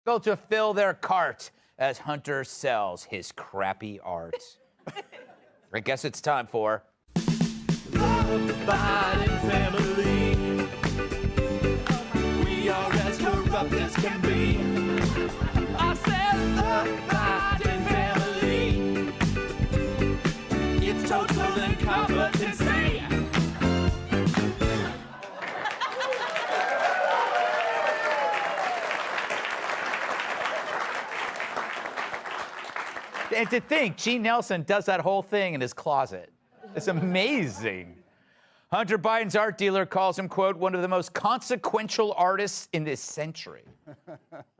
Go to fill their cart as Hunter sells his crappy art. I guess it's time for The Biden family. We are as corrupt as can be. I said the Biden family. It's total incompetency. And to think, Gene Nelson does that whole thing in his closet. It's amazing. Hunter Biden's art dealer calls him, quote, one of the most consequential artists in this century.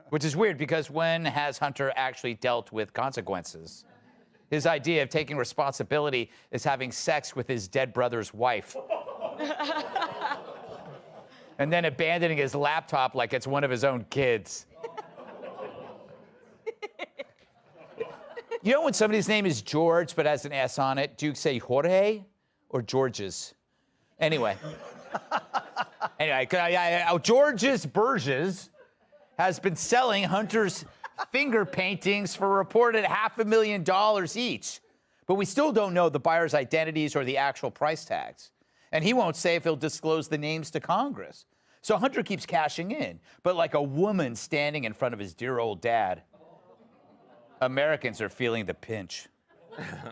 Which is weird because when has Hunter actually dealt with consequences? His idea of taking responsibility is having sex with his dead brother's wife. And then abandoning his laptop like it's one of his own kids. You know when somebody's name is George but has an S on it, do you say Jorge or Georges? Anyway. Georges Burgess has been selling Hunter's finger paintings for a reported $500,000 each. But we still don't know the buyers' identities or the actual price tags. And he won't say if he'll disclose the names to Congress. So Hunter keeps cashing in, but like a woman standing in front of his dear old dad. Americans are feeling the pinch. Yeah.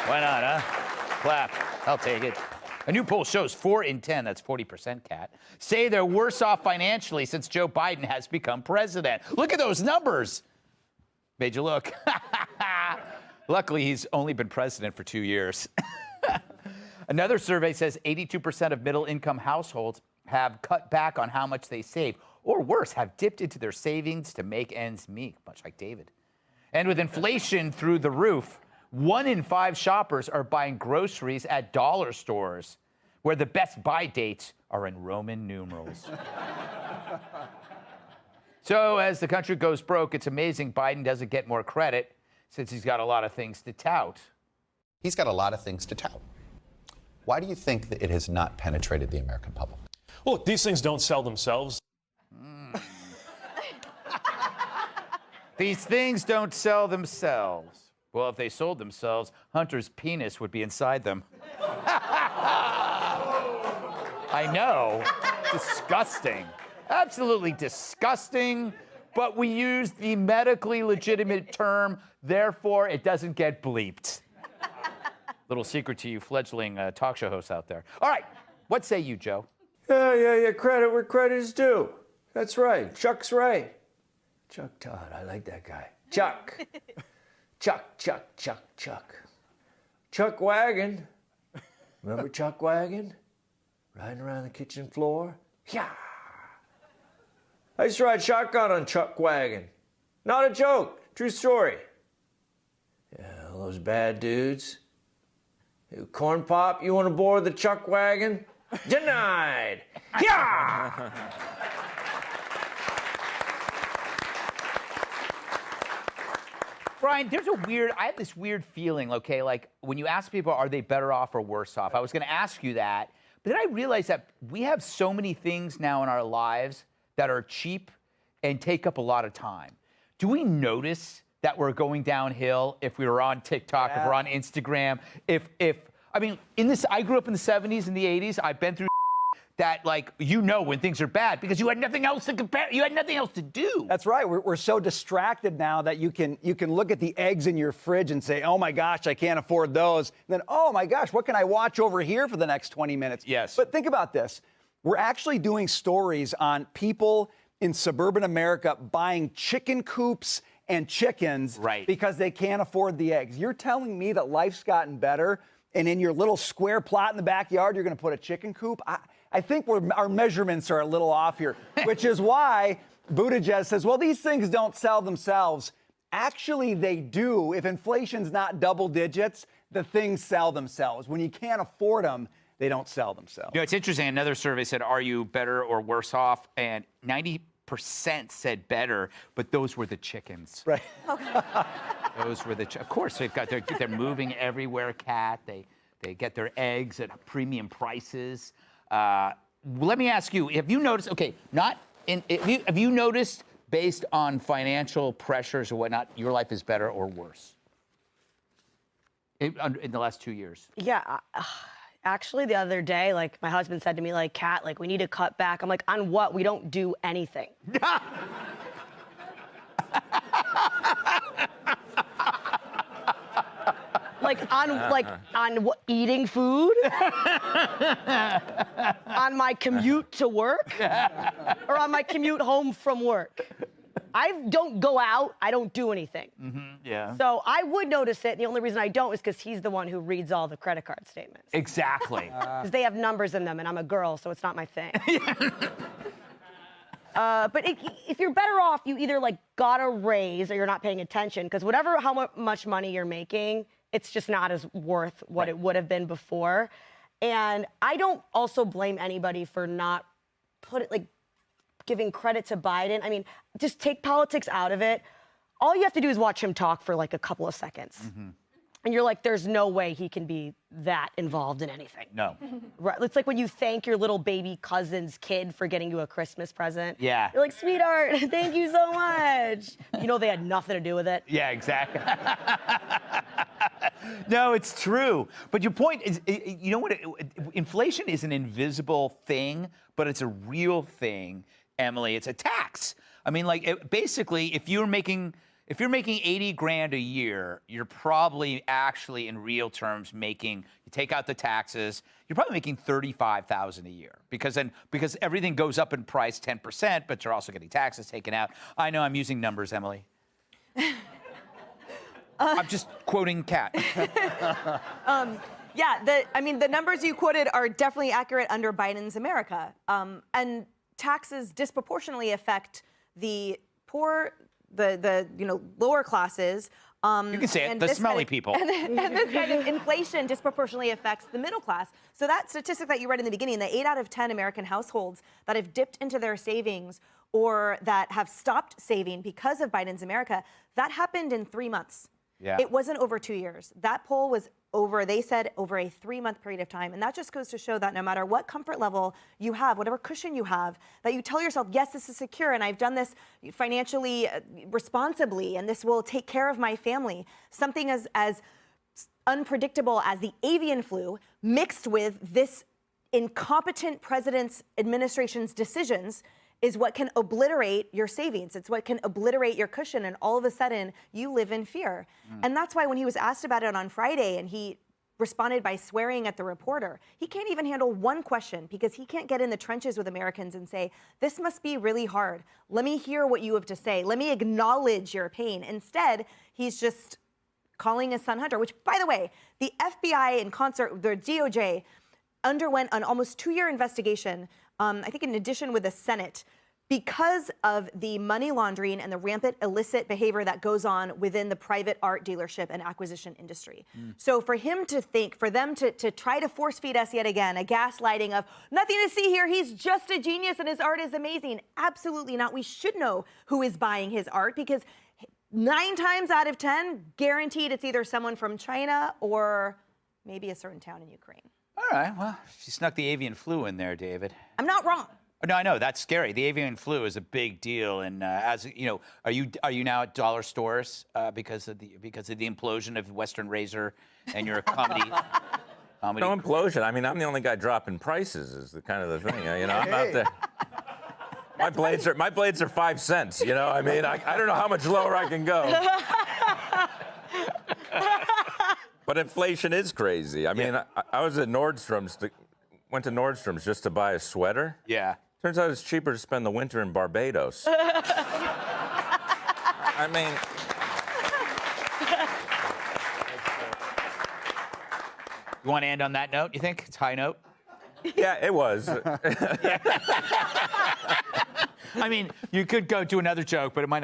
Why not, huh? Clap. I'll take it. A new poll shows 4 in 10, that's 40%, Kat, say they're worse off financially since Joe Biden has become president. Look at those numbers. Made you look. Luckily, he's only been president for 2 years. Another survey says 82% of middle-income households have cut back on how much they save, or worse, have dipped into their savings to make ends meet, much like David. And with inflation through the roof, 1 in 5 shoppers are buying groceries at dollar stores, where the best buy dates are in Roman numerals. So as the country goes broke, it's amazing Biden doesn't get more credit since he's got a lot of things to tout. He's got a lot of things to tout. Why do you think that it has not penetrated the American public? Well, look, these things don't sell themselves. These things don't sell themselves. Well, if they sold themselves, Hunter's penis would be inside them. I know. Disgusting. Absolutely disgusting. But we use the medically legitimate term, therefore it doesn't get bleeped. Little secret to you fledgling talk show hosts out there. All right, what say you, Joe? Yeah, credit where credit is due. That's right. Chuck's right. Chuck Todd, I like that guy. Chuck. Chuck. Chuck Wagon. Remember Chuck Wagon? Riding around the kitchen floor? Yeah. I used to ride shotgun on Chuck Wagon. Not a joke. True story. Yeah, all those bad dudes. Hey, Corn Pop, you want to board the Chuck Wagon? Denied. Yeah. Brian, I have this weird feeling, okay, like when you ask people, are they better off or worse off? I was going to ask you that, but then I realized that we have so many things now in our lives that are cheap and take up a lot of time. Do we notice that we're going downhill if we were on TikTok, if we're on Instagram, I grew up in the 70s and the 80s. I've been through that, like, when things are bad because you had nothing else to compare. You had nothing else to do. That's right. We're so distracted now that you can look at the eggs in your fridge and say, oh my gosh, I can't afford those. And then, oh my gosh, what can I watch over here for the next 20 minutes? Yes. But think about this. We're actually doing stories on people in suburban America buying chicken coops and chickens because they can't afford the eggs. You're telling me that life's gotten better and in your little square plot in the backyard, you're going to put a chicken coop? I think our measurements are a little off here, which is why Buttigieg says, well, these things don't sell themselves. Actually, they do. If inflation's not double digits, the things sell themselves. When you can't afford them, they don't sell themselves. It's interesting. Another survey said, are you better or worse off? And 90% said better, but those were the chickens. Right. Those were of course, they're moving everywhere, Kat. They get their eggs at premium prices. Let me ask you: have you noticed? Okay, have you noticed, based on financial pressures or whatnot, your life is better or worse in the last 2 years? Yeah. Actually, the other day, like, my husband said to me, like, Kat, like, we need to cut back. I'm like, on what? We don't do anything. on what, eating food? On my commute to work? Or on my commute home from work? I don't go out. I don't do anything. Yeah. So I would notice it. And the only reason I don't is because he's the one who reads all the credit card statements. Exactly. Because they have numbers in them, and I'm a girl, so it's not my thing. But if you're better off, you either like got a raise or you're not paying attention. Because how much money you're making, it's just not as worth what it would have been before. And I don't also blame anybody for not giving credit to Biden. I mean, just take politics out of it. All you have to do is watch him talk for like a couple of seconds. And you're like, there's no way he can be that involved in anything. No. Right. It's like when you thank your little baby cousin's kid for getting you a Christmas present. Yeah. You're like, sweetheart, thank you so much. You know they had nothing to do with it. Yeah, exactly. No, it's true. But your point is, you know what? Inflation is an invisible thing, but it's a real thing, Emily. It's a tax. I mean, like, basically, if you're making 80 grand a year, you're probably actually in real terms you take out the taxes, you're probably making $35,000 a year because everything goes up in price 10%, but you're also getting taxes taken out. I know I'm using numbers, Emily. I'm just quoting Kat. Yeah, the numbers you quoted are definitely accurate under Biden's America. And taxes disproportionately affect the poor, the lower classes. You can say it, the smelly people. And this kind of inflation disproportionately affects the middle class. So that statistic that you read in the beginning, the 8 out of 10 American households that have dipped into their savings or that have stopped saving because of Biden's America, that happened in 3 months. Yeah. It wasn't over 2 years. That poll was they said over a 3-month period of time. And that just goes to show that no matter what comfort level you have, whatever cushion you have, that you tell yourself, yes, this is secure and I've done this financially responsibly and this will take care of my family. Something as unpredictable as the avian flu mixed with this incompetent president's administration's decisions is what can obliterate your savings. It's what can obliterate your cushion, and all of a sudden, you live in fear. And that's why when he was asked about it on Friday and he responded by swearing at the reporter, he can't even handle one question because he can't get in the trenches with Americans and say, this must be really hard. Let me hear what you have to say. Let me acknowledge your pain. Instead, he's just calling his son Hunter, which, by the way, the FBI in concert, the DOJ, underwent an almost 2-year investigation, I think in addition with the Senate, because of the money laundering and the rampant illicit behavior that goes on within the private art dealership and acquisition industry. So for them to try to force feed us yet again, a gaslighting of nothing to see here, he's just a genius and his art is amazing. Absolutely not. We should know who is buying his art because 9 times out of 10, guaranteed it's either someone from China or maybe a certain town in Ukraine. All right, well, she snuck the avian flu in there, David. I'm not wrong. No, I know, that's scary. The avian flu is a big deal, and as you know, are you now at dollar stores because of the implosion of Western Razor, and you're a comedy? No implosion. I mean, I'm the only guy dropping prices. Is the kind of the thing. You know, I'm out there. My blades are 5 cents. You know, I mean, I don't know how much lower I can go. But inflation is crazy. I mean, I was at Nordstrom's, went to Nordstrom's just to buy a sweater. Yeah. Turns out it's cheaper to spend the winter in Barbados. I mean. You want to end on that note, you think? It's high note? Yeah, it was. I mean, you could go to another joke, but it might not.